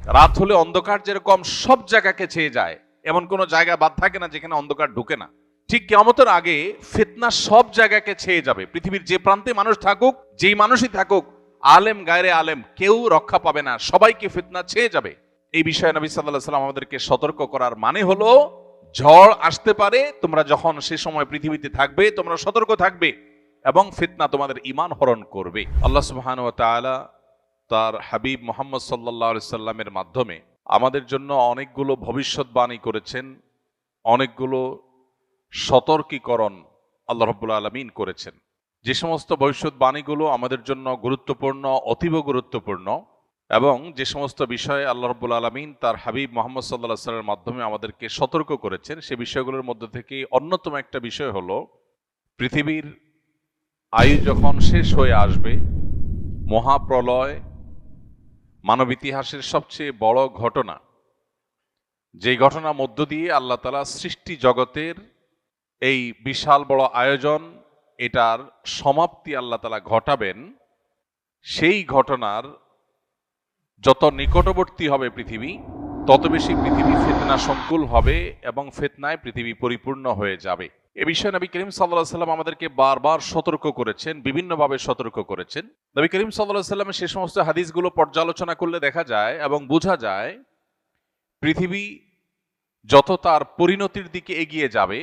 রাত হলে অন্ধকার যেরকম সব জায়গাকে ছেয়ে যায়, এমন কোনো জায়গা বাদ থাকে না যেখানে অন্ধকার ঢুকে না। ঠিক কিয়ামতের আগে ফিতনা সব জায়গাকে ছেয়ে যাবে। পৃথিবীর যে প্রান্তে মানুষ থাকুক, যেই মানুষই থাকুক, আলেম গায়রে আলেম, কেউ রক্ষা পাবে না, সবাইকে ফিতনা ছেয়ে যাবে। এই বিষয়ে নবী সাল্লাল্লাহু আলাইহি ওয়াসাল্লাম আমাদেরকে সতর্ক করার মানে হলো, ঝড় আসতে পারে, তোমরা যখন সে সময় পৃথিবীতে থাকবে তোমরা সতর্ক থাকবে এবং ফিতনা তোমাদের ঈমান হরণ করবে। আল্লাহ সুবহানাহু ওয়া তাআলা তার হাবিব মুহাম্মদ সাল্লাল্লাহু আলাইহি সাল্লামের মাধ্যমে আমাদের জন্য অনেকগুলো ভবিষ্যৎবাণী করেছেন, অনেকগুলো সতর্কীকরণ আল্লাহ রাব্বুল আলামিন করেছেন। যে সমস্ত ভবিষ্যৎবাণীগুলো আমাদের জন্য গুরুত্বপূর্ণ, অতীব গুরুত্বপূর্ণ, এবং যে সমস্ত বিষয়ে আল্লাহ রাব্বুল আলামিন তার হাবিব মুহাম্মদ সাল্লাল্লাহু আলাইহি সাল্লামের মাধ্যমে আমাদেরকে সতর্ক করেছেন, সে বিষয়গুলোর মধ্যে থেকে অন্যতম একটা বিষয় হলো, পৃথিবীর আয়ু যখন শেষ হয়ে আসবে, মহাপ্রলয় মানব ইতিহাসের সবচেয়ে বড় ঘটনা, যেই ঘটনার মধ্য দিয়ে আল্লাহ তাআলা সৃষ্টি জগতের এই বিশাল বড় আয়োজন, এটার সমাপ্তি আল্লাহ তাআলা ঘটাবেন, সেই ঘটনার যত নিকটবর্তী হবে পৃথিবী, তত বেশি পৃথিবী ফিতনা সংকুল হবে এবং ফিতনায় পৃথিবী পরিপূর্ণ হয়ে যাবে। এ বিষয়ে নবী করিম সাল্লাল্লাহু আলাইহি সাল্লাম আমাদেরকে বারবার সতর্ক করেছেন, বিভিন্নভাবে সতর্ক করেছেন। নবী করিম সাল্লাল্লাহু আলাইহি সাল্লামের সে সমস্ত হাদিসগুলো পর্যালোচনা করলে দেখা যায় এবং বোঝা যায়, পৃথিবী যত তার পরিণতির দিকে এগিয়ে যাবে,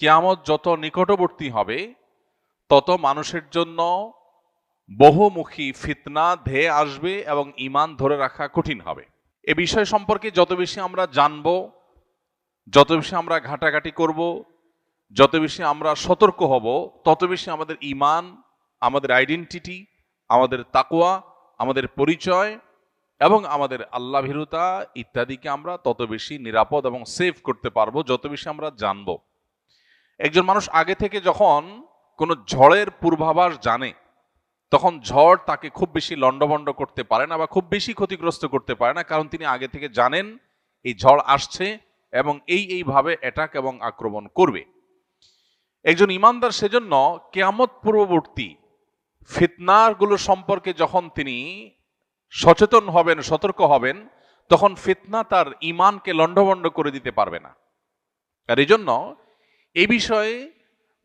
কিয়ামত যত নিকটবর্তী হবে, তত মানুষের জন্য বহুমুখী ফিতনা ধেয়ে আসবে এবং ঈমান ধরে রাখা কঠিন হবে। এ বিষয় সম্পর্কে যত বেশি আমরা জানব, যত বেশি আমরা ঘাটাঘাটি করব, যত বেশি আমরা সতর্ক হব, তত বেশি আমাদের ঈমান, আমাদের আইডেন্টিটি, আমাদের তাকওয়া, আমাদের পরিচয় এবং আমাদের আল্লাহ ভীরুতা ইত্যাদিকে আমরা তত বেশি নিরাপদ এবং সেভ করতে পারবো, যত বেশি আমরা জানব। একজন মানুষ আগে থেকে যখন কোনো ঝড়ের পূর্বাভাস জানে, তখন ঝড় তাকে খুব বেশি লণ্ডভণ্ড করতে পারে না বা খুব বেশি ক্ষতিগ্রস্ত করতে পারে না, কারণ তিনি আগে থেকে জানেন এই ঝড় আসছে এবং এইভাবে অ্যাটাক এবং আক্রমণ করবে। একজন ইমানদার সেজন্য কিয়ামত পূর্ববর্তী ফিতনাগুলো সম্পর্কে যখন তিনি সচেতন হবেন, সতর্ক হবেন, তখন ফিতনা তার ঈমানকে লণ্ডভণ্ড করে দিতে পারবে না। আর এই জন্য এই বিষয়ে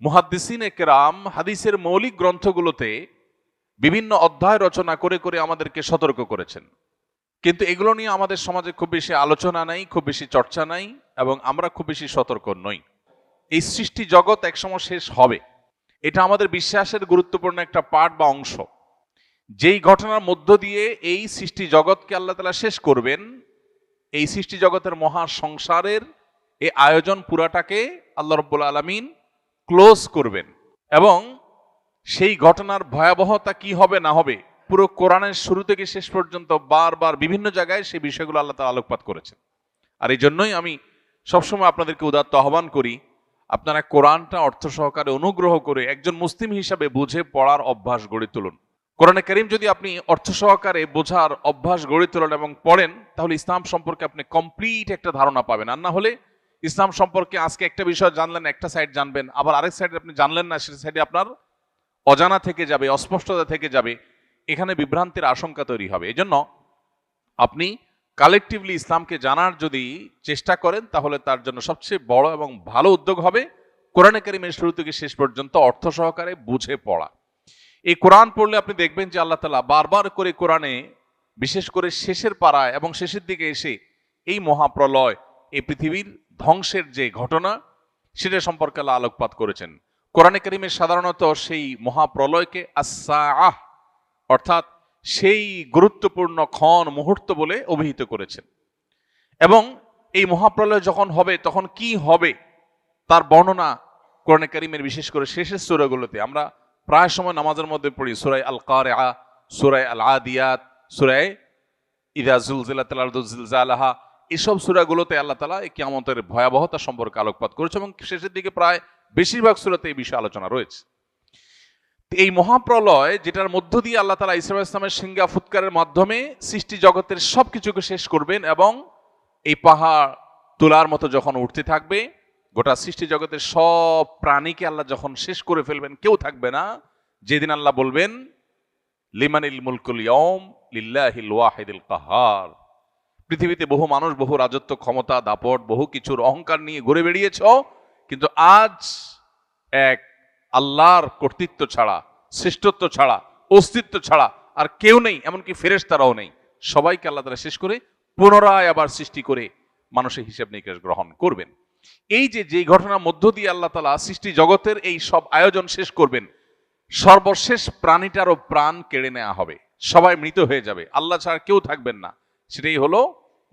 মুহাদ্দিসিনে কেরাম হাদিসের মৌলিক গ্রন্থগুলোতে বিভিন্ন অধ্যায় রচনা করে করে আমাদেরকে সতর্ক করেছেন, কিন্তু এগুলো নিয়ে আমাদের সমাজে খুব বেশি আলোচনা নাই, খুব বেশি চর্চা নাই, এবং আমরা খুব বেশি সতর্ক নই। এই সৃষ্টি জগৎ একসময় শেষ হবে, এটা আমাদের বিশ্বাসের গুরুত্বপূর্ণ একটা পার্ট বা অংশ। যেই ঘটনার মধ্য দিয়ে এই সৃষ্টি জগৎকে আল্লাহ তাআলা শেষ করবেন, এই সৃষ্টি জগতের মহা সংসারের এই আয়োজন পুরাটাকে আল্লাহ রাব্বুল আলামিন ক্লোজ করবেন, এবং সেই ঘটনার ভয়াবহতা কি হবে না হবে পুরো কোরআনের শুরু থেকে শেষ পর্যন্ত বারবার বিভিন্ন জায়গায় সেই বিষয়গুলো আল্লাহ তাআলা আলোকপাত করেছেন। আর এই জন্যই আমি সবসময় আপনাদেরকে উদাত্ত আহ্বান করি, আপনারা কোরআনটা অর্থ সহকারে অনুগ্রহ করে একজন মুসলিম হিসাবে বুঝে পড়ার অভ্যাস গড়ে তুলুন। কোরআনে কারীম যদি আপনি অর্থ সহকারে বোঝার অভ্যাস গড়ে তোলেন এবং পড়েন, তাহলে ইসলাম সম্পর্কে আপনি কমপ্লিট একটা ধারণা পাবেন। আর না হলে ইসলাম সম্পর্কে আজকে একটা বিষয় জানলেন, একটা সাইড জানবেন, আবার আরেক সাইডে আপনি জানলেন না, সেই সাইডে আপনার অজানা থেকে যাবে, অস্পষ্টতা থেকে যাবে, এখানে বিভ্রান্তির আশঙ্কা তৈরি হবে। এজন্য আপনি কালেকটিভলি ইসলামকে জানার যদি চেষ্টা করেন, তাহলে তার জন্য সবচেয়ে বড় এবং ভালো উদ্যোগ হবে কোরআনে কারীমের শুরু থেকে শেষ পর্যন্ত অর্থ সহকারে বুঝে পড়া। এই কোরআন পড়লে আপনি দেখবেন যে আল্লাহ তাআলা বারবার করে কোরআনে, বিশেষ করে শেষের পাড়ায় এবং শেষের দিকে এসে এই মহাপ্রলয়, এই পৃথিবীর ধ্বংসের যে ঘটনা, সেটা সম্পর্কে আল্লাহ আলোকপাত করেছেন। কোরআনে কারীমে সাধারণত সেই মহাপ্রলয়কে আস-সাআহ, অর্থাৎ সেই গুরুত্বপূর্ণ ক্ষণ, মুহূর্ত বলে অভিহিত করেছেন, এবং এই মহাপ্রলয় যখন হবে তখন কি হবে তার বর্ণনা কোরআনে কারীমের বিশেষ করে শেষের সূরাগুলোতে আমরা প্রায় সময় নামাজের মধ্যে পড়ি। সূরা আল কারিআ, সূরা আল আদিয়াত, সূরা ইযা যুলজিলাতিল আরদু জিলজালাহা, এসব সূরাগুলোতে আল্লাহ তাআলা এই কিয়ামতের ভয়াবহতা সম্পর্কে আলোকপাত করেছে, এবং শেষের দিকে প্রায় বেশিরভাগ সূরাতে এই বিষয়ে আলোচনা রয়েছে। এই মহাপ্রলয়, যেটার মধ্য দিয়ে আল্লাহ তাআলা ঈসা আলাইহিস সালামের সিংহা ফুৎকারের মাধ্যমে সৃষ্টি জগতের সবকিছুকে শেষ করবেন, এবং এই পাহাড় তুলার মতো যখন উঠতে থাকবে, গোটা সৃষ্টি জগতের সব প্রাণীকে আল্লাহ যখন শেষ করে ফেলবেন, কেউ থাকবে না, যেদিন আল্লাহ বলবেন লিমানিল মুলকুল ইয়াউম লিল্লাহিল ওয়াহিদিল কাহার, পৃথিবীতে বহু মানুষ বহু রাজত্ব, ক্ষমতা, দাপট, বহু কিছুর অহংকার নিয়ে ঘুরে বেরিয়েছ, কিন্তু আজ এক আল্লাহর কর্তৃত্ব ছাড়া, শ্রেষ্ঠত্ব ছাড়া, অস্তিত্ব ছাড়া আর কেউ নেই, এমনকি ফেরেশতারাও নেই। সবাইকে আল্লাহ তাআলা শেষ করে পুনরায় আবার সৃষ্টি করে মানুষের হিসাব নিকাশ গ্রহণ করবেন। এই যে ঘটনার মধ্য দিয়ে আল্লাহ তাআলা সৃষ্টি জগতের এই সব আয়োজন শেষ করবেন, সর্বশেষ প্রাণীটারও প্রাণ কেড়ে নেওয়া হবে, সবাই মৃত হয়ে যাবে, আল্লাহ ছাড়া কেউ থাকবেন না। সেটাই হলো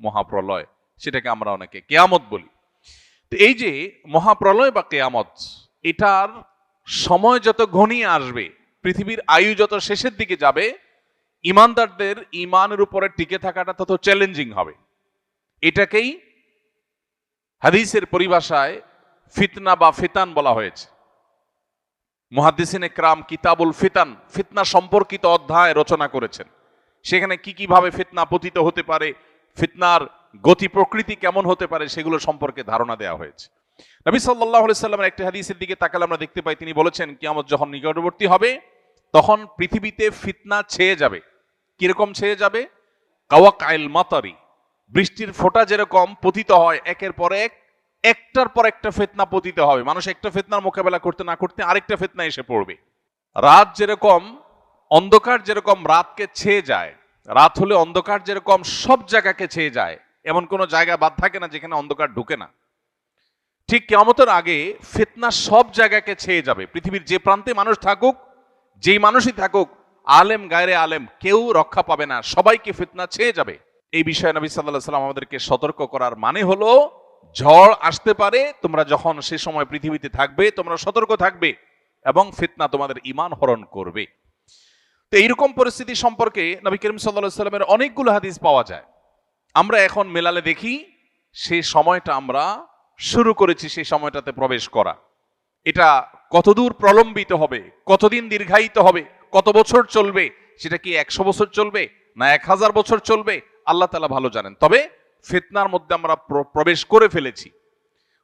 মহাপ্রলয়, সেটাকে আমরা অনেকে কেয়ামত বলি। তো এই যে মহাপ্রলয় বা কেয়ামত, এটার সময় যত ঘনিয়ে আসবে, পৃথিবীর আয়ু যত শেষের দিকে যাবে, ইমানদারদের ইমানের উপরে টিকে থাকাটা তত চ্যালেঞ্জিং হবে। এটাকেই হাদিসের পরিভাষায় ফিতনা বা ফিতান বলা হয়েছে। মুহাদ্দিসিনে কেরাম কিতাবুল ফিতান, ফিতনা সম্পর্কিত অধ্যায় রচনা করেছেন। সেখানে কি ভাবে ফিতনা পতিত হতে পারে, ফিতনার গতি প্রকৃতি কেমন হতে পারে, সেগুলো সম্পর্কে ধারণা দেওয়া হয়েছে। নবী সাল্লাল্লাহু আলাইহি সাল্লামের একটি হাদিসের দিকে তাকালে আমরা দেখতে পাই, তিনি বলেছেন কিয়ামত যখন নিকটবর্তী হবে তখন পৃথিবীতে ফিতনা ছেয়ে যাবে। কিরকম ছেয়ে যাবে? কাওয়াকাইল মাতারি, বৃষ্টির ফোঁটা যেরকম পতিত হয় একের পর এক, একটার পর একটা ফিতনা পতিত হবে। মানুষ একটা ফিতনার মোকাবেলা করতে না করতে আরেকটা ফিতনা এসে পড়বে। রাত যেরকম, অন্ধকার যেরকম রাতকে ছেয়ে যায়, রাত হলে অন্ধকার যেরকম সব জায়গাকে ছেয়ে যায়, এমন কোনো জায়গা বাদ থাকে না যেখানে অন্ধকার ঢুকে না। ঠিক কিয়ামতের আগে ফিতনা সব জায়গাকে ছেয়ে যাবে। পৃথিবীর যে প্রান্তে মানুষ থাকুক, যেই মানুষই থাকুক, আলেম গায়রে আলেম, কেউ রক্ষা পাবে না, সবাইকে ফিতনা ছেয়ে যাবে। এই বিষয়ে নবী সাল্লাল্লাহু আলাইহি সাল্লাম আমাদেরকে সতর্ক করার মানে হলো, ঝড় আসতে পারে, তোমরা যখন সে সময় পৃথিবীতে থাকবে তোমরা সতর্ক থাকবে এবং ফিতনা তোমাদের ঈমান হরণ করবে। তো এইরকম পরিস্থিতি সম্পর্কে নবী করিম সাল্লাল্লাহু আলাইহি সাল্লামের অনেকগুলো হাদিস পাওয়া যায়। আমরা এখন মেলালে দেখি সেই সময়টা আমরা শুরু করেছি, সেই সময়টাতে প্রবেশ করা। এটা কতদূর প্রলম্বিত হবে, কতদিন দীর্ঘায়িত হবে, কত বছর চলবে, সেটা কি 100 বছর চলবে না 1000 বছর চলবে, আল্লাহ তাআলা ভালো জানেন। তবে ফিতনার মধ্যে আমরা প্রবেশ করে ফেলেছি।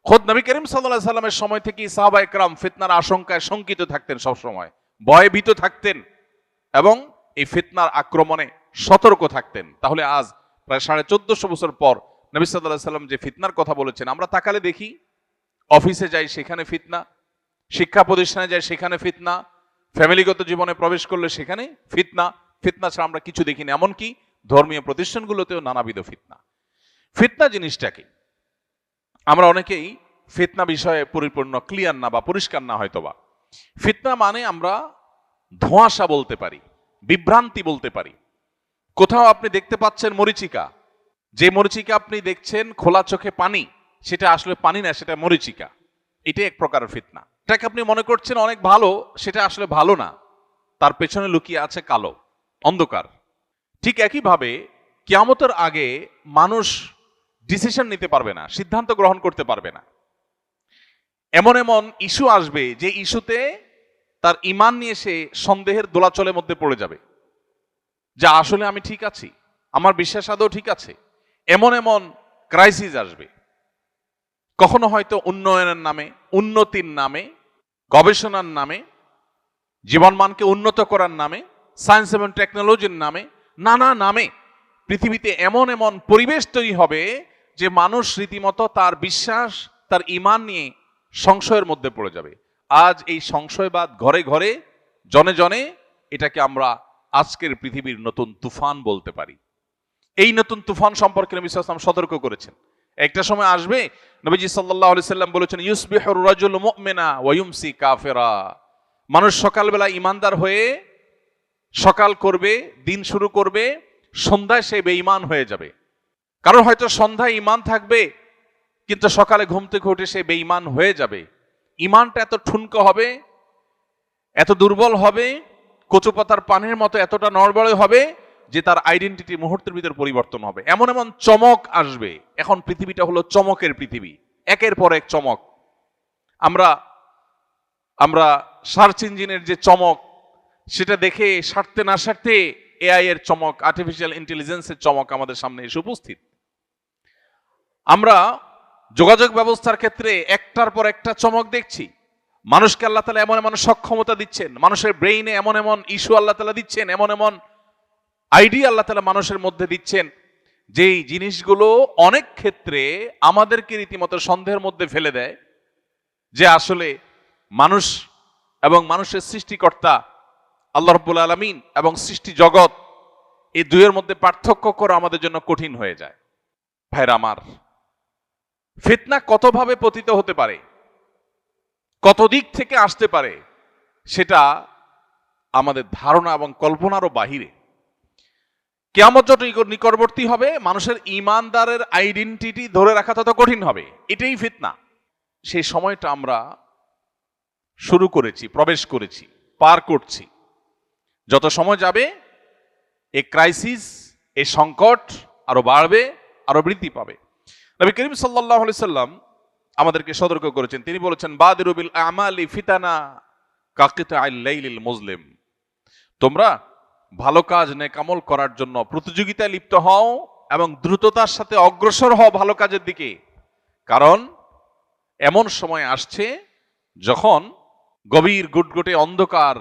খোদ নবী করিম সাল্লাল্লাহু আলাইহি সাল্লামের সময় থেকেই সাহাবায়ে কেরাম ফিতনার আশঙ্কায় শঙ্কিত থাকতেন, সবসময় ভয়ভীত থাকতেন এবং এই ফিতনার আক্রমণে সতর্ক থাকতেন। তাহলে আজ প্রায় 1450 বছর পর নবী সাল্লাল্লাহু আলাইহি সাল্লাম যে ফিতনার কথা বলেছেন, আমরা তাকালে দেখি, অফিসে যাই সেখানে ফিতনা, শিক্ষা প্রতিষ্ঠানে যাই সেখানে ফিতনা, ফ্যামিলিগত জীবনে প্রবেশ করলে সেখানে ফিতনা। ফিতনা ছাড়া আমরা কিছু দেখি না। এমনকি ধর্মীয় প্রতিষ্ঠানগুলোতেও নানাবিধ ফিতনা। ফিতনা জিনিসটা কি? আমরা অনেকেই ফিতনা বিষয়ে পরিপূর্ণ ক্লিয়ার না বা পরিষ্কার না হয়তোবা। ফিতনা মানে আমরা ধোঁয়াশা বলতে পারি, বিভ্রান্তি বলতে পারি। কোথাও আপনি দেখতে পাচ্ছেন মরিচিকা, যে মরিচিকা আপনি দেখছেন খোলা চোখে পানি, সেটা আসলে পানি না, সেটা মরিচিকা। এটা এক প্রকারের ফিতনা। এটাকে আপনি মনে করছেন অনেক ভালো, সেটা আসলে ভালো না, তার পেছনে লুকিয়ে আছে কালো অন্ধকার। ঠিক একইভাবে কিয়ামতের আগে মানুষ ডিসিশন নিতে পারবে না, সিদ্ধান্ত গ্রহণ করতে পারবে না। এমন এমন ইস্যু আসবে যে ইস্যুতে তার ঈমান নিয়ে সে সন্দেহের দোলাচলের মধ্যে পড়ে যাবে, যে আসলে আমি ঠিক আছি, আমার বিশ্বাস আদৌ ঠিক আছে। এমন এমন ক্রাইসিস আসবে, কখনো হয়তো উন্নয়নের নামে, উন্নতির নামে, গবেষণার নামে, জীবনমানকে উন্নত করার নামে, সায়েন্স এবং টেকনোলজির নামে, নানা নামে পৃথিবীতে এমন এমন পরিবেশ তৈরি হবে যে মানুষ রীতিমতো তার বিশ্বাস, তার ঈমান নিয়ে সংশয়ের মধ্যে পড়ে যাবে। আজ এই সংশয়বাদ ঘরে ঘরে, জনে জনে, এটাকে আমরা আজকের পৃথিবীর নতুন তুফান বলতে পারি। এই নতুন তুফান সম্পর্কে নবী সাল্লাল্লাহু আলাইহি ওয়াসাল্লাম সতর্ক করেছেন। একটা সময় আসবে, নবীজি সাল্লাল্লাহু আলাইহি সাল্লাম বলেছেন, ইউসবিহুর রাজুলু মুমিনা ওয়া ইউমসি কাফিরা। মানুষ সকালবেলা ঈমানদার হয়ে সকাল করবে, দিন শুরু করবে, সন্ধ্যায় সে বেঈমান হয়ে যাবে। কারণ হয়তো সন্ধ্যায় ঈমান থাকবে কিন্তু সকালে ঘুম থেকে উঠে সে বেঈমান হয়ে যাবে। ঈমানটা এত ঠুনকো হবে, এত দুর্বল হবে, কচু পাতার পানির মতো এতটা নড়বড়ে হবে যে তার আইডেন্টিটি মুহূর্তের ভিতর পরিবর্তন হবে। এমন এমন চমক আসবে। এখন পৃথিবীটা হলো চমকের পৃথিবী, একের পর এক চমক। আমরা সার্চ ইঞ্জিনের যে চমক, সেটা দেখে সারতে না সারতে এআই এর চমক, আর্টিফিশিয়াল ইন্টেলিজেন্সের চমক আমাদের সামনে এসে উপস্থিত। আমরা যোগাযোগ ব্যবস্থার ক্ষেত্রে একটার পর একটা চমক দেখছি। মানুষকে আল্লাহ তাআলা এমন এমন সক্ষমতা দিচ্ছেন, মানুষের ব্রেইনে এমন এমন ইস্যু আল্লাহ তাআলা দিচ্ছেন, এমন এমন আইডিয়া আল্লাহ তাআলা মানুষের মধ্যে দিচ্ছেন যেই জিনিসগুলো অনেক ক্ষেত্রে আমাদেরকে রীতিমতো সন্দেহের মধ্যে ফেলে দেয় যে আসলে মানুষ এবং মানুষের সৃষ্টিকর্তা আল্লাহ রাব্বুল আলামিন এবং সৃষ্টি জগৎ, এই দুইয়ের মধ্যে পার্থক্য করা আমাদের জন্য কঠিন হয়ে যায়। ভাইরা আমার, ফিতনা কতভাবে পতিত হতে পারে, কত দিক থেকে আসতে পারে, সেটা আমাদের ধারণা এবং কল্পনারও বাহিরে। কিয়ামত যত নিকটবর্তী হবে, মানুষের ঈমানদারের আইডেন্টিটি ধরে রাখা তত কঠিন হবে। এটাই ফিতনা। সেই সময়টা আমরা শুরু করেছি, প্রবেশ করেছি, পার করছি। যত সময় যাবে এই ক্রাইসিস, এই সংকট আরো বাড়বে, আরো বৃদ্ধি পাবে। নবী করিম সাল্লাল্লাহু আলাইহি সাল্লাম আমাদেরকে সতর্ক করেছেন। তিনি বলেছেন, বাদিরু বিল আমালি ফিতানা কাকিতাইল লাইলিল মুজলিম। তোমরা ভালো কাজ নেকামল করার জন্য প্রতিযোগিতায় লিপ্ত হও এবং দ্রুততার সাথে অগ্রসর হও ভালো কাজের দিকে। কারণ এমন সময় আসছে যখন গভীর গুটগুটে অন্ধকার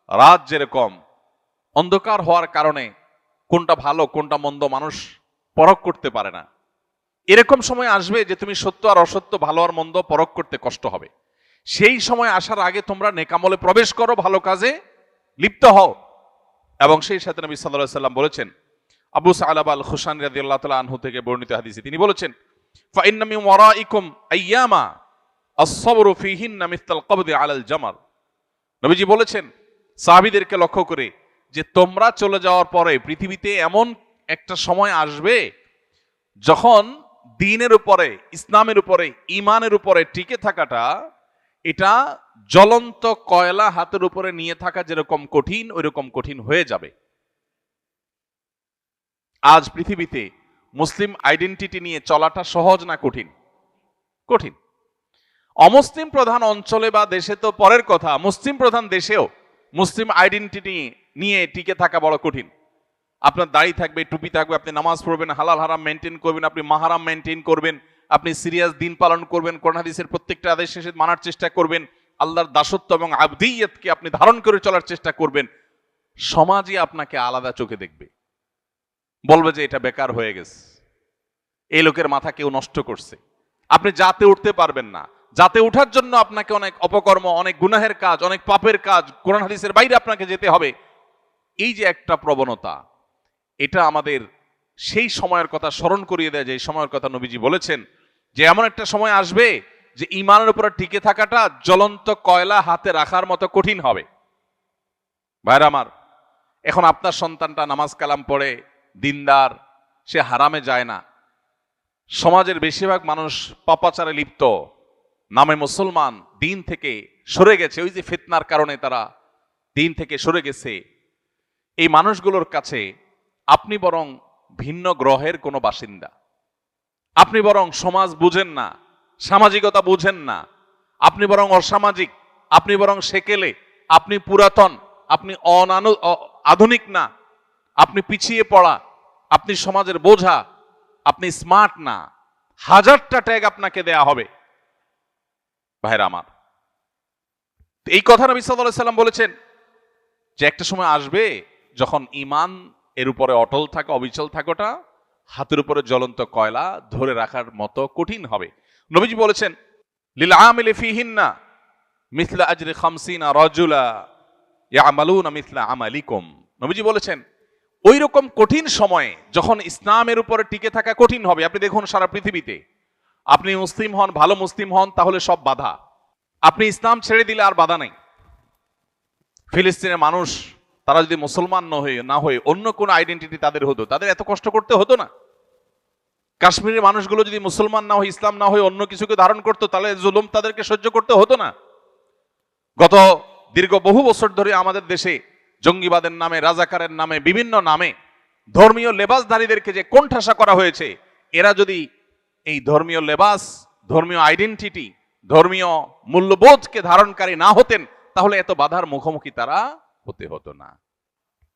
রাত যেরকম অন্ধকার হওয়ার কারণে কোনটা ভালো কোনটা মন্দ মানুষ পরখ করতে পারে না, এরকম সময় আসবে যে তুমি সত্য আর অসত্য, ভালো আর মন্দ পরখ করতে কষ্ট হবে। সেই সময় আসার আগে তোমরা নেকামলে প্রবেশ করো, ভালো কাজে লিপ্ত হও। এবং সেই সাথে নবী সাল্লাল্লাহু আলাইহি সাল্লাম বলেছেন, আবু সা'লাবা আল খুশানি রাদিয়াল্লাহু তাআলা আনহু থেকে বর্ণিত হাদিসে তিনি বলেছেন, ফা ইন্না মিন ওয়ারাইকুম আইয়ামা আস-সাবরু ফীহিন্না মিসলাল কবদি আলাল জামাল। নবীজি বলেছেন সাহাবীদেরকে লক্ষ্য করে যে তোমরা চলে যাওয়ার পরে পৃথিবীতে এমন একটা সময় আসবে যখন দ্বীনের উপরে, ইসলামের উপরে, ঈমানের উপরে টিকে থাকাটা এটা জ্বলন্ত কয়লা হাতের উপরে নিয়ে থাকা যেরকম কঠিন, ওইরকম কঠিন হয়ে যাবে। আজ পৃথিবীতে মুসলিম আইডেন্টিটি নিয়ে চলাটা সহজ না কঠিন? কঠিন। অমুসলিম প্রধান অঞ্চলে বা দেশে তো পরের কথা, মুসলিম প্রধান দেশেও মুসলিম আইডেন্টিটি নিয়ে টিকে থাকা বড় কঠিন। আপনার দাড়ি থাকবে, টুপি থাকবে, আপনি নামাজ পড়বেন, হালাল হারাম মেনটেন করবেন, আপনি মাহারাম মেনটেন করবেন, আপনি সিরিয়াস দিন পালন করবেন, কোরআন হাদিসের প্রত্যেকটা আদেশ শেষে মানার চেষ্টা করবেন, আল্লাহর দাসত্ব এবং আবদিয়তকে আপনি ধারণ করে চলার চেষ্টা করবেন। সমাজই আপনাকে আলাদা চোখে দেখবে, বলবে যে এটা বেকার হয়ে গেছে, এই লোকের মাথা কেউ নষ্ট করছে। আপনি জাতে উঠতে পারবেন না। জাতে ওঠার জন্য আপনাকে অনেক অপকর্ম, অনেক গুনাহের কাজ, অনেক পাপের কাজ, কোরআন হাদিসের বাইরে আপনাকে যেতে হবে। এই যে একটা প্রবণতা, এটা আমাদের সেই সময়ের কথা স্মরণ করিয়ে দেয় যে এই সময়ের কথা নবীজি বলেছেন যে এমন একটা সময় আসবে যে ঈমানের উপরে টিকে থাকাটা জ্বলন্ত কয়লা হাতে রাখার মতো কঠিন হবে। ভাইরা আমার, এখন আপনার সন্তানটা নামাজ কালাম পড়ে, দিনদার, সে হারামে যায় না। সমাজের বেশিরভাগ মানুষ পাপাচারে লিপ্ত, নামে মুসলমান, দিন থেকে সরে গেছে। ওই যে ফিতনার কারণে তারা দিন থেকে সরে গেছে। এই মানুষগুলোর কাছে আপনি বরং ভিন্ন গ্রহের কোনো বাসিন্দা। আপনি বরং সমাজ বুঝেন না, সামাজিকতা বুঝেন না, আপনি বরং অসামাজিক, আপনি বরং সেকেলে, আপনি পুরাতন, আপনি আধুনিক না, আপনি পিছিয়ে পড়া, আপনি সমাজের বোঝা, আপনি স্মার্ট না। হাজারটা ট্যাগ আপনাকে দেয়া হবে। ভাইরা আমার, এই কথা নবী সাল্লাল্লাহু আলাইহি সাল্লাম বলেছেন যে একটা সময় আসবে যখন ঈমান এর উপরে অটল থাকা, অবিচল থাকাটা হাতের উপরে জ্বলন্ত কয়লা ধরে রাখার মতো কঠিন হবে। নবীজি বলেছেন, লিল আমিলি ফিহিন্না মিসলা আজরি 50 রাজুলা ইয়ামালুনা মিসলা আমালিকুম। নবীজি বলেছেন ওই রকম কঠিন সময়ে যখন ইসলামের উপরে টিকে থাকা কঠিন হবে। আপনি দেখুন সারা পৃথিবীতে, আপনি মুসলিম হন, ভালো মুসলিম হন, তাহলে সব বাধা। আপনি ইসলাম ছেড়ে দিলে আর বাধা নেই। ফিলিস্তিনের মানুষ তারা যদি মুসলমান না হয়ে অন্য কোন আইডেন্টিটি তাদের হতো, তাদের এত কষ্ট করতে হতো না। কাশ্মীরের মানুষগুলো যদি মুসলমান না হয়ে, ইসলাম না হয়ে অন্য কিছুকে ধারণ করতো, তাহলে জুলুম তাদেরকে সহ্য করতে হতো না। গত দীর্ঘ বহু বছর ধরে আমাদের দেশে জঙ্গিবাদের নামে, রাজাকারের নামে, বিভিন্ন নামে ধর্মীয় লেবাসধারীদেরকে যে কোণঠাসা করা হয়েছে, এরা যদি এই ধর্মীয় লেবাস, ধর্মীয় আইডেন্টিটি, ধর্মীয় মূল্যবোধকে ধারণকারী না হতেন, তাহলে এত বাধার মুখোমুখি তারা হতে হতো না।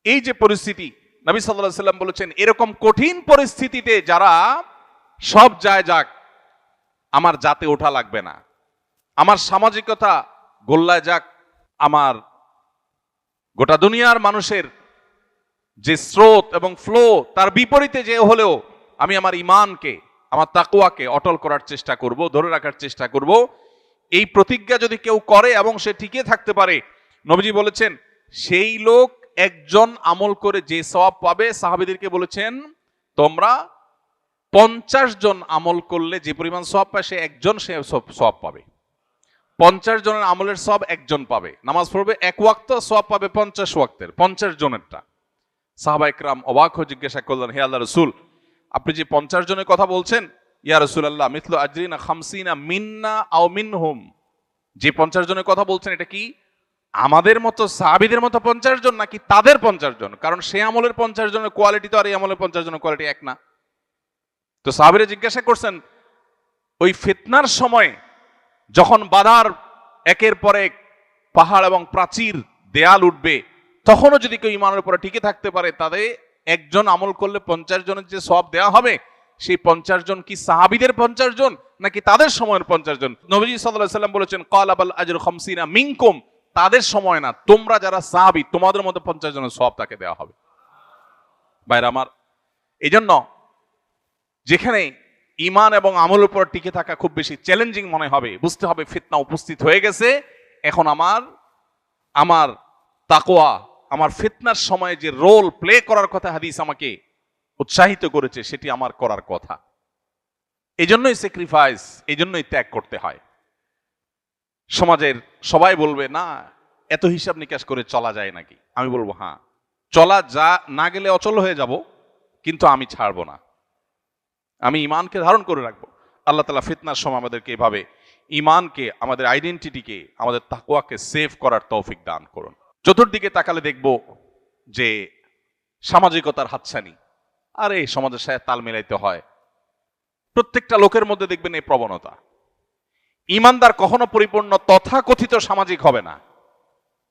এই যে পরিস্থিতি, নবী সাল্লাল্লাহু আলাইহি সাল্লাম বলেছেন এরকম কঠিন পরিস্থিতিতে যারা সব যায় যাক, আমার জাতে ওঠা লাগবে না, আমার সামাজিকতা গোল্লায় যাক, আমার গোটা দুনিয়ার মানুষের যে স্রোত এবং ফ্লো তার বিপরীতে যে হলেও আমি আমার ঈমানকে, আমার তাকওয়াকে অটল করার চেষ্টা করব, ধরে রাখার চেষ্টা করব। এই প্রতিজ্ঞা যদি কেউ করে এবং সে টিকে থাকতে পারে, নবীজি বলেছেন সেই লোক একজন আমল করে যে সওয়াব পাবে, সাহাবীদেরকে বলেছেন তোমরা 50 জন আমল করলে যে পরিমাণ সওয়াব পায়, সে একজন সে সওয়াব পাবে। 50 জনের আমলের সওয়াব একজন পাবে। নামাজ পড়বে এক ওয়াক্ত, সওয়াব পাবে 50 ওয়াক্তের, 50 জনেরটা। সাহাবা ইকরাম অবাক হয়ে জিজ্ঞাসা করলেন, হে আল্লাহর রাসূল, আপনি যে 50 জনের কথা বলছেন, ইয়া রাসূলুল্লাহ মিথলু আজরিনা 50 মিন্না আও মিনহুম, যে 50 জনের কথা বলছেন এটা কি আমাদের মতো সাহাবীদের মতো 50 জন নাকি তাদের 50 জন? কারণ সে আমলের 50 জনের কোয়ালিটি তো আর এই আমলের 50 জনের কোয়ালিটি এক না। তো সাহাবীরা জিজ্ঞাসা করছেন, ওই ফিতনার সময় যখন বাধার একের পর এক পাহাড় এবং প্রাচীর দেয়াল উঠবে, তখনও যদি কেউ ঈমানের উপরে টিকে থাকতে পারে, তাদের একজন আমল করলে 50 জনের যে সওয়াব দেওয়া হবে, সেই 50 জন কি সাহাবীদের 50 জন নাকি তাদের সময়ের 50 জন? নবীজি সাল্লাল্লাহু আলাইহি সাল্লাম বলেছেন, ক্বালা বাল আজরু 50 মিনকুম, তাদের সময় না, তোমরা যারা সাহাবী তোমাদের মধ্যে 50 জনের সওয়াব তাকে দেওয়া হবে। ভাইরা আমার, এইজন্য যেখানে ঈমান এবং আমলের উপর টিকে থাকা খুব বেশি চ্যালেঞ্জিং মনে হবে, বুঝতে হবে ফিতনা উপস্থিত হয়ে গেছে। এখন আমার তাকওয়া, আমার ফিতনার সময় যে রোল প্লে করার কথা হাদিস আমাকে উৎসাহিত করেছে, সেটি আমার করার কথা। এই জন্যই স্যাক্রিফাইস, এই জন্যই ত্যাগ করতে হয়। সমাজের সবাই বলবে না এত হিসাব নিকাশ করে চলা যায় নাকি? আমি বলবো হ্যাঁ, চলা যা না গেলে অচল হয়ে যাব, কিন্তু আমি ছাড়বো না, আমি ঈমানকে ধারণ করে রাখবো। আল্লাহ তাআলা ফিতনার সময় আমাদেরকে এভাবে ঈমানকে, আমাদের আইডেন্টিটিকে, আমাদের তাকওয়াকে সেভ করার তৌফিক দান করুন। চতুর্দিকে তাকালে দেখব যে সামাজিকতার হাতছানি, আরে সমাজের সাথে তাল মিলাইতে হয়, প্রত্যেকটা লোকের মধ্যে দেখবেন এই প্রবণতা। ঈমানদার কখনো পরিপূর্ণ তথাকথিত সামাজিক হবে না।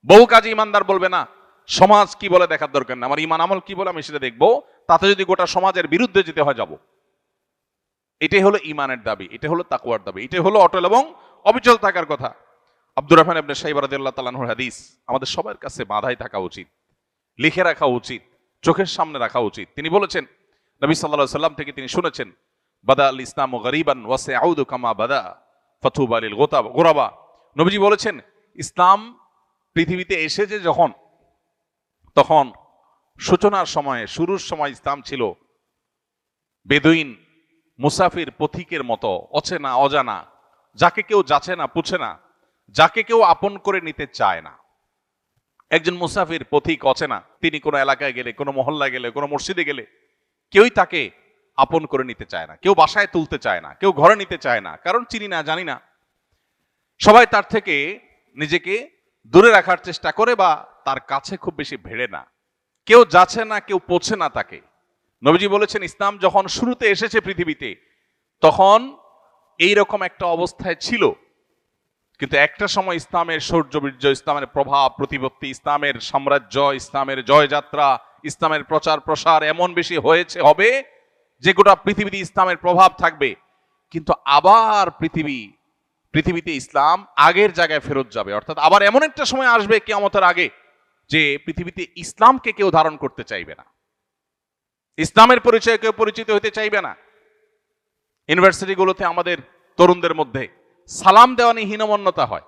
বহু কাজে ঈমানদার বলবে না সমাজ কি বলে দেখার দরকার না, আমার ঈমান আমল কি বলে আমি সেটা দেখবো, তাতে যদি গোটা সমাজের বিরুদ্ধে যেতে হয় যাব। এটাই হলো ঈমানের দাবি, এটা হলো তাকওয়ার দাবি, এটাই হলো অটল এবং অবিচল থাকার কথা। আব্দুর রহমান ইবনে শাইবা রাদিয়াল্লাহু তাআলা আনহুর হাদিস আমাদের সবার কাছে বাঁধাই থাকা উচিত, লিখে রাখা উচিত, চোখের সামনে রাখা উচিত। তিনি বলেছেন, নবী সাল্লাল্লাহু আলাইহি সাল্লাম থেকে তিনি শুনেছেন, বাদা আল ইসলামু গরিবান ওয়া সায়াউদু কামা বাদা ফাতুবা লিল গুরাবা। নবীজি বলেছেন, ইসলাম পৃথিবীতে এসেছে যখন, তখন সূচনার সময়ে, শুরুর সময় ইসলাম ছিল বেদুইন, মুসাফির, পথিকের মতো, অচেনা অজানা, যাকে কেউ যাচে না পুছে না, যাকে কেউ আপন করে নিতে চায় না। একজন মুসাফির, পথিক, অচেনা, তিনি কোনো এলাকায় গেলে, কোনো মহল্লায় গেলে, কোনো মসজিদে গেলে কেউই তাকে আপন করে নিতে চায় না, কেউ বাসায় তুলতে চায় না, কেউ ঘরে নিতে চায় না, কারণ চিনি না, জানি না। সবাই তার থেকে নিজেকে দূরে রাখার চেষ্টা করে বা তার কাছে খুব বেশি ভেড়ে না, কেউ যাচ্ছে না, কেউ পৌঁছে না তাকে। নবীজি বলেছেন, ইসলাম যখন শুরুতে এসেছে পৃথিবীতে, তখন এইরকম একটা অবস্থায় ছিল, কিন্তু একটা সময় ইসলামের শৌর্যবীর্য, ইসলামের প্রভাব প্রতিপত্তি, ইসলামের সাম্রাজ্য, ইসলামের জয়যাত্রা, ইসলামের প্রচার প্রসার এমন বেশি হবে যে গোটা পৃথিবীতে ইসলামের প্রভাব থাকবে। কিন্তু আবার পৃথিবীতে ইসলাম আগের জায়গায় ফেরত যাবে, অর্থাৎ আবার এমন একটা সময় আসবে কিয়ামতের আগে যে পৃথিবীতে ইসলামকে কেউ ধারণ করতে চাইবে না, ইসলামের পরিচয়ে কেউ পরিচিত হতে চাইবে না। ইউনিভার্সিটিগুলোতে আমাদের তরুণদের মধ্যে সালাম দেওয়া নিয়ে হীনমন্যতা হয়,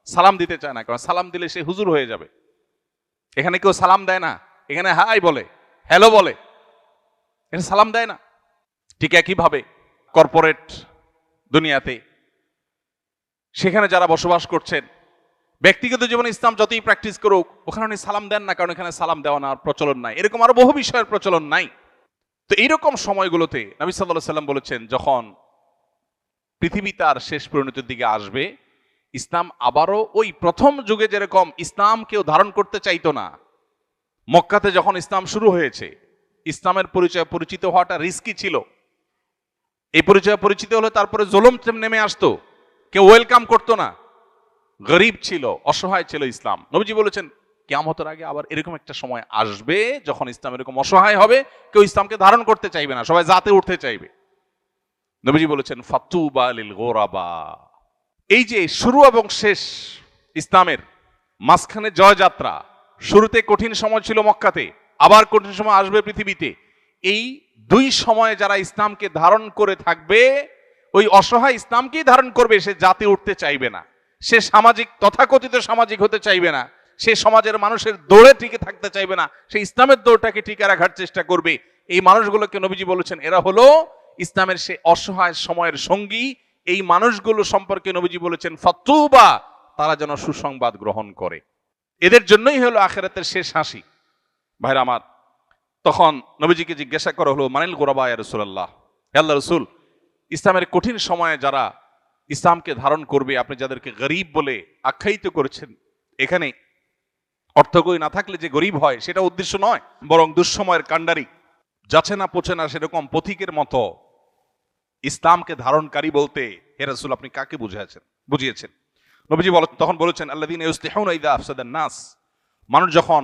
সালাম দিতে চায় না, কারণ সালাম দিলে সে হুজুর হয়ে যাবে। এখানে কেউ সালাম দেয় না, এখানে হাই বলে, হ্যালো বলে, এখানে সালাম দেয় না। ঠিক একইভাবে কর্পোরেট দুনিয়াতে, সেখানে যারা বসবাস করছেন, ব্যক্তিগত জীবনে ইসলাম যতই প্র্যাকটিস করুক, ওখানে উনি সালাম দেন না, কারণ এখানে সালাম দেওয়া না প্রচলন নাই। এরকম আরো বহু বিষয়ের প্রচলন নাই। তো এইরকম সময়গুলোতে নবী সাল্লাল্লাহু আলাইহি সাল্লাম বলেছেন, যখন পৃথিবী তার শেষ পরিণতির দিকে আসবে, ইসলাম আবারও ওই প্রথম যুগে যেরকম ইসলাম কেউ ধারণ করতে চাইতো না, মক্কাতে যখন ইসলাম শুরু হয়েছে, ইসলামের পরিচয় পরিচিত হওয়াটা রিস্কি ছিল। এই পরিচয় পরিচিত হলে তারপরে জুলুম নেমে আসতো, কেউ ওয়েলকাম করতো না, গরিব ছিল, অসহায় ছিল ইসলাম। নবীজি বলেছেন, কিয়ামতের আগে আবার এরকম একটা সময় আসবে যখন ইসলাম এরকম অসহায় হবে, কেউ ইসলামকে ধারণ করতে চাইবে না, সবাই জাতে উঠতে চাইবে। নবীজি বলেছেন, ফাতুবা লিল গুরাবা। এই যে শুরু এবং শেষ ইসলামের, মাঝখানে জয়যাত্রা, শুরুতে কঠিন সময় ছিল মক্কাতে, আবার কঠিন সময় আসবে পৃথিবীতে, এই দুই সময়ে যারা ইসলামকে ধারণ করে থাকবে, ওই অসহায় ইসলামকেই ধারণ করবে, সে জাতি উঠতে চাইবে না, সে সামাজিক তথাকথিত সামাজিক হতে চাইবে না, সে সমাজের মানুষের দৌড়ে টিকে থাকতে চাইবে না, সে ইসলামের দৌড়টাকে টিকে রাখার চেষ্টা করবে। এই মানুষগুলোকে নবীজি বলেছেন এরা হলো ইসলামের সে অসহায় সময়ের সঙ্গী। এই মানুষগুলো সম্পর্কে নবীজি বলেছেন ফাতুবা, তারা যেন সুসংবাদ গ্রহণ করে, এদের জন্যই হলো আখিরাতের শেষ হাসি। ভাইরা আমার, তখন নবীজিকে জিজ্ঞাসা করা হলো মানিল গোরাবা ইয়া রাসূলুল্লাহ, হে আল্লাহর রাসূল, ইসলামের কঠিন সময়ে যারা ইসলামকে ধারণ করবে, আপনি যাদেরকে গরীব বলে আখ্যায়িত করেছেন, এখানে অর্থকরী না থাকলে যে গরীব হয় সেটা উদ্দেশ্য নয়, বরং দুঃসময়ের কাণ্ডারি, যাচ্ছে না পচে না সেরকম পথিকের মতো ইসলামকে ধারণকারী বলতে হে রাসূল আপনি কাকে বুঝিয়েছেন? নবীজি তখন বলেছেন আল্লাযীনা ইউসলিহুনা ইযা আফসাদান নাস, মানুষ যখন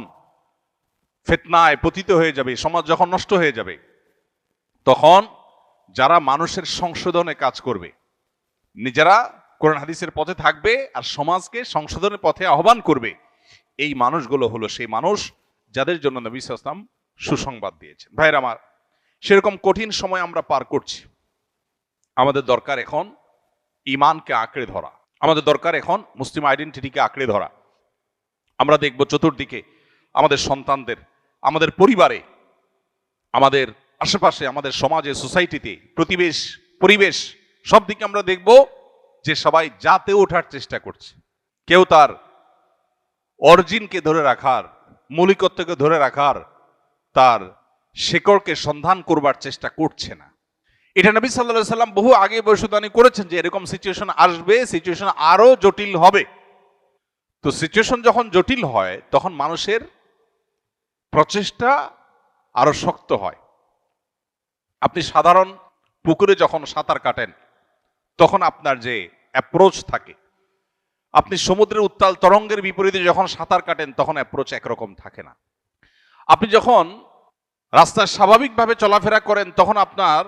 ফিতনায় পতিত হয়ে যাবে, সমাজ যখন নষ্ট হয়ে যাবে, তখন যারা মানুষের সংশোধনে কাজ করবে, নিজেরা কোরআন হাদিসের পথে থাকবে আর সমাজকে সংশোধনের পথে আহ্বান করবে, এই মানুষগুলো হলো সেই মানুষ যাদের জন্য নবী সাল্লাল্লাহু আলাইহি ওয়াসাল্লাম সুসংবাদ দিয়েছেন। ভাইরা আমার, সেরকম কঠিন সময় আমরা পার করছি। আমাদের দরকার এখন ঈমানকে আঁকড়ে ধরা, আমাদের দরকার এখন মুসলিম আইডেন্টিটিকে আঁকড়ে ধরা। আমরা দেখব চতুর্দিকে আমাদের সন্তানদের, আমাদের পরিবারে, আমাদের আশেপাশে, আমাদের সমাজে, সোসাইটিতে, পরিবেশ সব দিকে আমরা দেখব যে সবাই জাতে ওঠার চেষ্টা করছে। কেউ তার অরিজিনকে ধরে রাখার, মৌলিকত্বকে ধরে রাখার, তার শেকড়কে সন্ধান করবার চেষ্টা করছে না। এটা নবী সাল্লাল্লাহু আলাইহি সাল্লাম বহু আগে ভবিষ্যদ্বাণী করেছেন যে এরকম সিচুয়েশন আসবে, সিচুয়েশন আরো জটিল হবে। তো সিচুয়েশন যখন জটিল হয় তখন মানুষের প্রচেষ্টা আরো শক্ত হয়। আপনি সাধারণ পুকুরে যখন সাঁতার কাটেন তখন আপনার যে অ্যাপ্রোচ থাকে, আপনি সমুদ্রের উত্তাল তরঙ্গের বিপরীতে যখন সাঁতার কাটেন তখন অ্যাপ্রোচ একরকম থাকে না। আপনি যখন রাস্তায় স্বাভাবিকভাবে চলাফেরা করেন তখন আপনার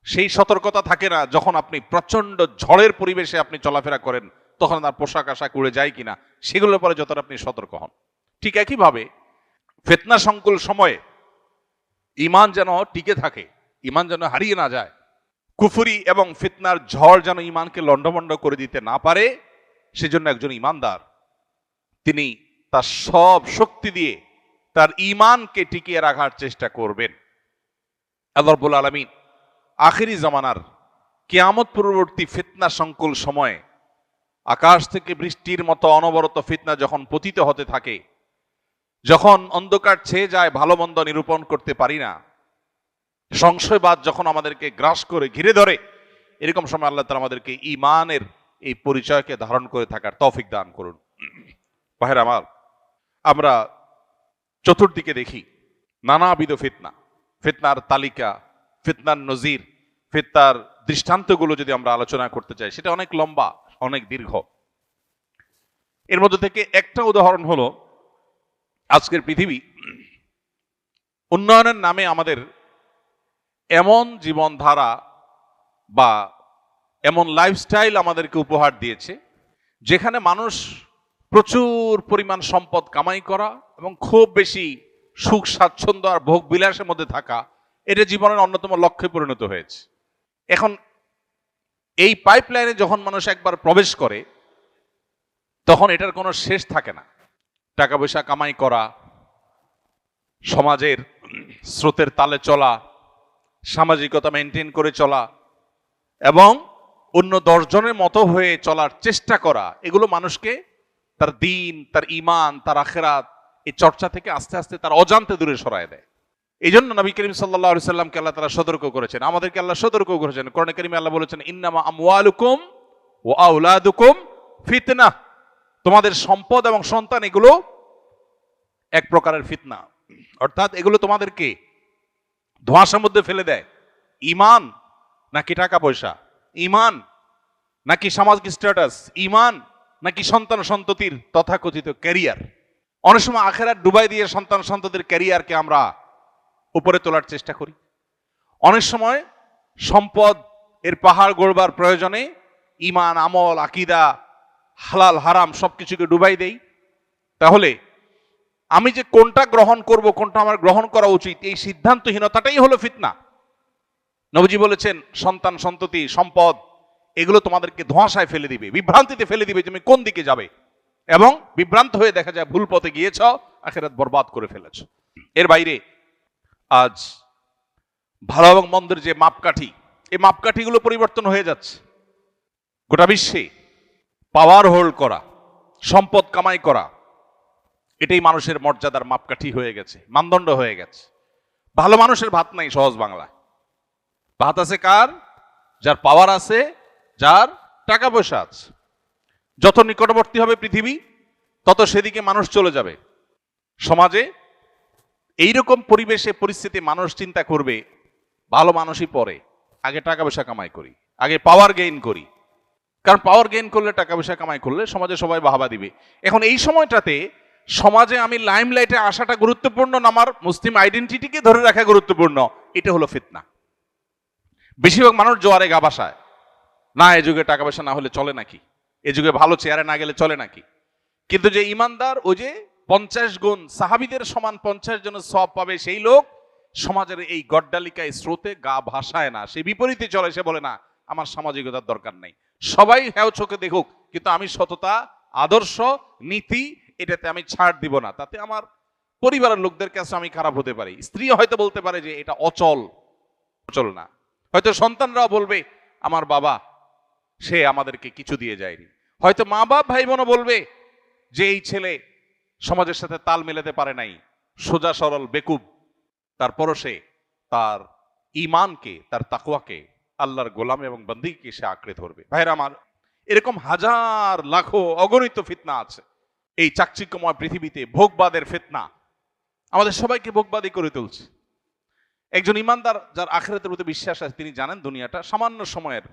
সেই সতর্কতা থাকে না, যখন আপনি প্রচন্ড ঝড়ের পরিবেশে আপনি চলাফেরা করেন তখন আপনার পোশাক আশাক উড়ে যায় কিনা, সেগুলোর পরে যতটা আপনি সতর্ক হন। ঠিক একইভাবে ফিতনা সংকুল সময়ে ঈমান যেন টিকে থাকে, ঈমান যেন হারিয়ে না যায়, কুফরি এবং ফিতনার ঝড় যেন ঈমানকে লণ্ডভণ্ড করে দিতে না পারে, সেজন্য একজন ঈমানদার তিনি তার সব শক্তি দিয়ে তার ঈমানকে টিকিয়ে রাখার চেষ্টা করবেন। আল্লাহ রাব্বুল আলামিন আখিরি জামানার কিয়ামত পূর্ববর্তী ফিতনা সংকুল সময়ে আকাশ থেকে বৃষ্টির মতো অনবরত ফিতনা যখন পতিত হতে থাকে, যখন অন্ধকার ছেয়ে যায়, ভালো মন্দ নিরূপণ করতে পারি না, সংশয়বাদ যখন আমাদেরকে গ্রাস করে ঘিরে ধরে, এরকম সময় আল্লাহ তাআলা আমাদেরকে ঈমানের এই পরিচয়কে ধারণ করে থাকার তৌফিক দান করুন। ভাইরা আমার, আমরা চতুর্দিকে দেখি নানাবিধ ফিতনা, ফিতনার তালিকা, ফিতনার নজির, ফিতনার দৃষ্টান্তগুলো যদি আমরা আলোচনা করতে চাই সেটা অনেক লম্বা, অনেক দীর্ঘ। এর মধ্যে থেকে একটা উদাহরণ হলো আজকের পৃথিবী উন্নয়নের নামে আমাদের এমন জীবনধারা বা এমন লাইফস্টাইল আমাদেরকে উপহার দিয়েছে যেখানে মানুষ প্রচুর পরিমাণ সম্পদ কামাই করা এবং খুব বেশি সুখ স্বাচ্ছন্দ্য আর ভোগ বিলাসের মধ্যে থাকা, এটা জীবনের অন্যতম লক্ষ্যে পরিণত হয়েছে। এখন এই পাইপলাইনে যখন মানুষ একবার প্রবেশ করে তখন এটার কোনো শেষ থাকে না। টাকা পয়সা কামাই করা, সমাজের স্রোতের তালে চলা, সামাজিকতা মেনটেন করে চলা এবং অন্য 10 জনের মতো হয়ে চলার চেষ্টা করা, এগুলো মানুষকে তার দ্বীন, তার ঈমান, তার আখিরাত এই চর্চা থেকে আস্তে আস্তে তার অজান্তে দূরে সরায় দেয়। এই জন্য নবী করিম সাল্লাল্লাহু আলাইহি সাল্লামকে আল্লাহ তাআলা সতর্ক করেছেন, আমাদেরকে আল্লাহ সতর্ক করেছেন। কোরআনে কারিমে আল্লাহ বলেছেন ইন্নামা আমওয়ালুকুম ওয়া আওলাদুকুম ফিতনা, তোমাদের সম্পদ এবং সন্তান এগুলো এক প্রকারের ফিতনা, অর্থাৎ এগুলো তোমাদেরকে ধোঁয়াশার মধ্যে ফেলে দেয়। ঈমান নাকি টাকা পয়সা, ঈমান নাকি সামাজিক স্ট্যাটাস, ঈমান নাকি সন্তান সন্ততির তথাকথিত ক্যারিয়ার। অনেক সময় আখিরাত ডুবাই দিয়ে সন্তান সন্ততির ক্যারিয়ারকে আমরা উপরে তোলার চেষ্টা করি। অনেক সময় সম্পদ এর পাহাড় গড়বার প্রয়োজনে ঈমান, আমল, আকীদা, হালাল হারাম সবকিছুকে ডুবাই দেই। তাহলে আমি যে কোনটা গ্রহণ করব, কোনটা আমার গ্রহণ করা উচিত, এই সিদ্ধান্তহীনতাটাই হলো ফিতনা। নবীজি বলেছেন সন্তান সন্ততি সম্পদ এগুলো তোমাদেরকে ধোঁয়াশায় ফেলে দিবে, বিভ্রান্তিতে ফেলে দিবে, তুমি কোন দিকে যাবে, এবং বিভ্রান্ত হয়ে দেখা যায় ভুল পথে গিয়েছ, আখিরাত বরবাদ করে ফেলেছ। এর বাইরে আজ ভালো এবং মন্দের যে মাপকাঠি, এই মাপকাঠিগুলো পরিবর্তন হয়ে যাচ্ছে। গোটা বিশ্বে পাওয়ার হোল্ড করা, সম্পদ কামাই করা, এটাই মানুষের মর্যাদার মাপকাঠি হয়ে গেছে, মানদণ্ড হয়ে গেছে। ভালো মানুষের ভাত নাই, সহজ বাংলায়। ভাত আছে কার? যার পাওয়ার আছে, যার টাকা পয়সা আছে। যত নিকটবর্তী হবে পৃথিবী, তত সেদিকে মানুষ চলে যাবে। সমাজে এইরকম পরিবেশে পরিস্থিতি মানুষ চিন্তা করবে ভালো মানুষই পরে, আগে টাকা পয়সা কামাই করি, আগে পাওয়ার গেইন করি। কারণ পাওয়ার গেইন করলে, টাকা পয়সা কামাই করলে সমাজে সবাই বাহাবা দিবে। এখন এই সময়টাতে সমাজে আমি লাইমলাইটে আসাটা গুরুত্বপূর্ণ না আমার মুসলিম আইডেন্টিটিকে ধরে রাখা গুরুত্বপূর্ণ? এটা হলো ফিতনা। বেশিরভাগ মানুষ জোয়ারে গা ভাসায়, না এ যুগে টাকা পয়সা না হলে চলে নাকি, এ যুগে ভালো চেয়ারে না গেলে চলে নাকি। কিন্তু যে ইমানদার, ওই যে 50 গুণ সাহাবীদের সমান 50 জনের সওয়াব পাবে, সেই লোক সমাজের এই গড্ডালিকায় স্রোতে গা ভাসায় না, সে বিপরীতে চলে। সে বলে না আমার সামাজিকতার দরকার নেই, সবাই হ্যাঁ চোখে দেখুক, কিন্তু আমি সততা, আদর্শ, নীতি এটাতে আমি ছাড় দিব না, তাতে আমার পরিবারের লোকদের কাছে আমি খারাপ হতে পারি। স্ত্রী হয়তো বলতে পারে যে এটা অচল, অচল না। হয়তো সন্তানরাও বলবে আমার বাবা, সে আমাদেরকে কিছু দিয়ে যায়নি। হয়তো মা বাপ ভাই বোনও বলবে যে এই ছেলে সমাজের সাথে তাল মেলাতে পারে নাই, সোজা সরল বেকুব। তারপরও সে তার ঈমানকে, তার তাকওয়াকে, আল্লাহর গোলাম এবং বন্দীকে সে আঁকড়ে ধরবে। ভাইরা আমার, এরকম হাজার লাখো অগণিত ফিতনা আছে এই চাকচিক্যময় পৃথিবীতে। ভোগবাদের ফিতনা আমাদের সবাইকে ভোগবাদী করে তুলছে। একজন ইমানদার যার আখিরাতের প্রতি বিশ্বাস আছে, তিনি জানেন দুনিয়াটা সামান্য সময়ের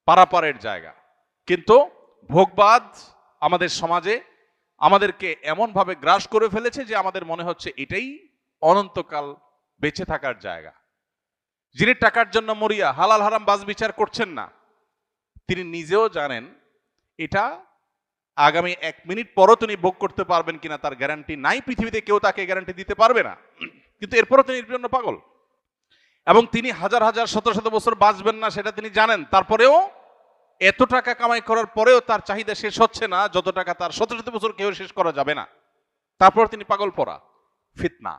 পারাপারের জায়গা। কিন্তু ভোগবাদ আমাদের সমাজে আমাদেরকে এমনভাবে গ্রাস করে ফেলেছে যে আমাদের মনে হচ্ছে এটাই অনন্তকাল বেঁচে থাকার জায়গা। যিনি টাকার জন্য মরিয়া হালাল হারাম বাজ বিচার করছেন না, তিনি নিজেও জানেন এটা আগামী 1 মিনিট পরও তিনি ভোগ করতে পারবেন কিনা তার গ্যারান্টি নাই। পৃথিবীতে কেউ তাকে গ্যারান্টি দিতে পারবে না, কিন্তু এরপরও তিনি এর জন্য পাগল। এবং তিনি হাজার হাজার শত শত বছর বাঁচবেন না সেটা তিনি জানেন। তারপরেও এত টাকা কামাই করার পরেও তার চাহিদা শেষ হচ্ছে না, যত টাকা তার শত শত বছর কেউ শেষ করা যাবে না। তারপর তিনি পাগল পড়া ফিতনা,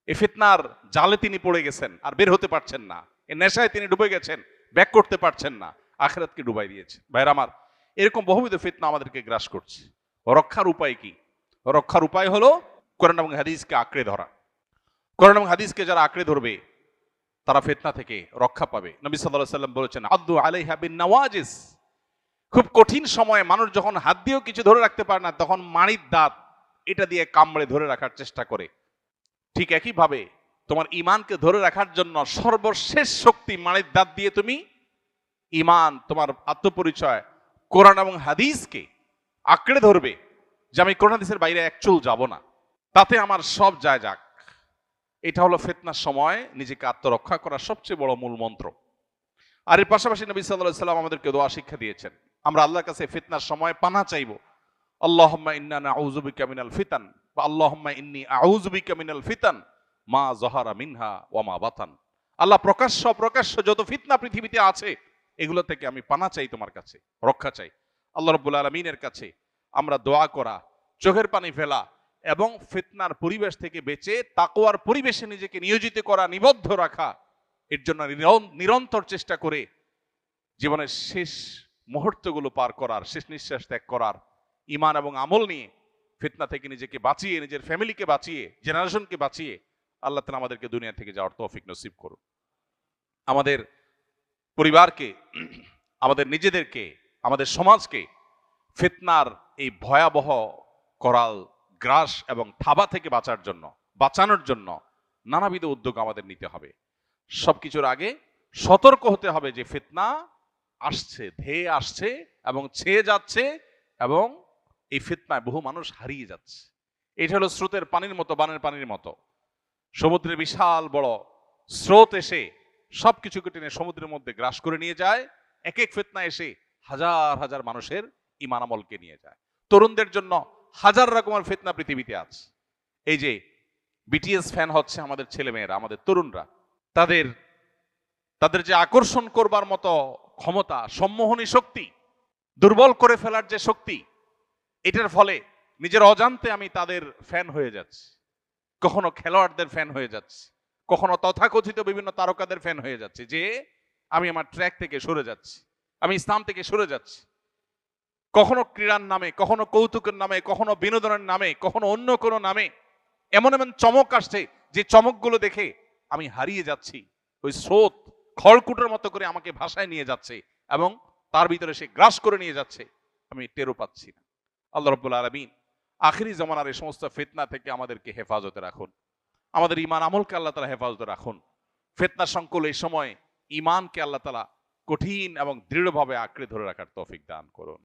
এই ফিতনার জালে তিনি পড়ে গেছেন, আর বের হতে পারছেন না। এই নেশায় তিনি ডুবে গেছেন, ব্যাক করতে পারছেন না, আখিরাতকে ডুবাই দিয়েছে। ভাইরা আমার, এরকম বহুবিধ ফিতনা আমাদেরকে গ্রাস করছে। রক্ষার উপায় কি? রক্ষার উপায় হলো কোরআন এবং হাদিসকে আঁকড়ে ধরা। কোরআন এবং হাদিসকে যারা আঁকড়ে ধরবে তারা ফিতনা থেকে রক্ষা পাবে। নবী সাল্লাল্লাহু আলাইহি ওয়াসাল্লাম বলেছেন আদু আলাইহা বিন নাওয়াজিস। খুব কঠিন সময়ে মানুষ যখন হাত দিয়েও কিছু ধরে রাখতে পারে না, তখন মাড়ির দাঁত এটা দিয়ে কামড়ে ধরে রাখার চেষ্টা করে। ঠিক একই ভাবে তোমার ঈমানকে ধরে রাখার জন্য সর্বশেষ শক্তি মাড়ির দাঁত দিয়ে তুমি ঈমান, তোমার আত্মপরিচয়, কোরআন এবং হাদিসকে আঁকড়ে ধরবে যে আমি কোরআন হাদিসের বাইরে এক চুল যাব না, তাতে আমার সব যায় যাক। এটা হলো ফিতনার সময় নিজেকে আত্মরক্ষা করার সবচেয়ে বড় মূল মন্ত্র। আর এর পাশাপাশি নবী সাল্লাল্লাহু আলাইহি ওয়াসাল্লাম আমাদেরকে দোয়া শিক্ষা দিয়েছেন। আমরা আল্লাহর কাছে ফিতনার সময় পানাহ চাইবো। আল্লাহুম্মা ইন্না নাউযু বিকা মিনাল ফিতান বা আল্লাহুম্মা ইন্নী আউযু বিকা মিনাল ফিতান মা যাহারা মিনহা ওয়া মা বাতান। আল্লাহ, প্রকাশ্য যত ফিতনা পৃথিবীতে আছে এগুলো থেকে আমি পানাহ চাই, তোমার কাছে রক্ষা চাই। আল্লাহ রাব্বুল আলামিনের কাছে আমরা দোয়া করা, চোখের পানি ফেলা এবং ফিতনার পরিবেশ থেকে বেঁচে তাকওয়ার পরিবেশে নিজেকে নিয়োজিত করা, নিবদ্ধ রাখা, এর জন্য নিরন্তর চেষ্টা করে জীবনের শেষ মুহূর্তগুলো পার করার, শেষ নিঃশ্বাস ত্যাগ করার, ঈমান এবং আমল নিয়ে ফিতনা থেকে নিজেকে বাঁচিয়ে, নিজের ফ্যামিলিকে বাঁচিয়ে, জেনারেশনকে বাঁচিয়ে আল্লাহ তাআলা আমাদেরকে দুনিয়া থেকে যাওয়ার তৌফিক নসিব করুন। আমাদের পরিবারকে, আমাদের নিজেদেরকে, আমাদের সমাজকে ফিতনার এই ভয়াবহ করাল গ্রাস এবং থাবা থেকে বাঁচানোর জন্য নানাবিধ উদ্যোগ আমাদের নিতে হবে। সবকিছুর আগে সতর্ক হতে হবে যে ফিতনা আসছে, ধেয়ে আসছে এবং ছেয়ে যাচ্ছে, এবং এই ফিতনায় বহু মানুষ হারিয়ে যাচ্ছে। এটা হলো স্রোতের পানির মতো, বানের পানির মতো। সমুদ্রের বিশাল বড় স্রোত এসে সবকিছুকে টেনে সমুদ্রের মধ্যে গ্রাস করে নিয়ে যায়। এক এক ফিতনা এসে হাজার হাজার মানুষের ঈমান আমলকে নিয়ে যায়। তরুণদের জন্য হাজার রকমের ফিতনা পৃথিবীতে আছে। এই যে বিটিএস ফ্যান হচ্ছে আমাদের ছেলেমেয়েরা, আমাদের তরুণরা, তাদের তাদের যে আকর্ষণ করবার মতো ক্ষমতা, সম্মোহনী শক্তি, দুর্বল করে ফেলার যে শক্তি, এটার ফলে নিজের অজান্তে আমি তাদের ফ্যান হয়ে যাচ্ছি। কখনো খেলোয়াড়দের ফ্যান হয়ে যাচ্ছি, কখনো তথাকথিত বিভিন্ন তারকাদের ফ্যান হয়ে যাচ্ছি, যে আমি আমার ট্র্যাক থেকে সরে যাচ্ছি, আমি ইসলাম থেকে সরে যাচ্ছি। কখনো ক্রীড়ার নামে, কখনো কৌতুকের নামে, কখনো বিনোদনের নামে, কখনো অন্য কোনো নামে এমন এমন চমক আসছে যে চমকগুলো দেখে আমি হারিয়ে যাচ্ছি। ওই স্রোত খড়কুটোর মতো করে আমাকে ভাষায় নিয়ে যাচ্ছে এবং তার ভিতরে সে গ্রাস করে নিয়ে যাচ্ছে, আমি টেরও পাচ্ছি না। আল্লাহ রাব্বুল আলামিন আখিরি জামানার এই সমস্ত ফিতনা থেকে আমাদেরকে হেফাজতে রাখুন, আমাদের ঈমান আমলকে আল্লাহ তাআলা হেফাজতে রাখুন। ফিতনা সংকুল এই সময় ঈমানকে আল্লাহ তাআলা কঠিন এবং দৃঢ়ভাবে আঁকড়ে ধরে রাখার তৌফিক দান করুন।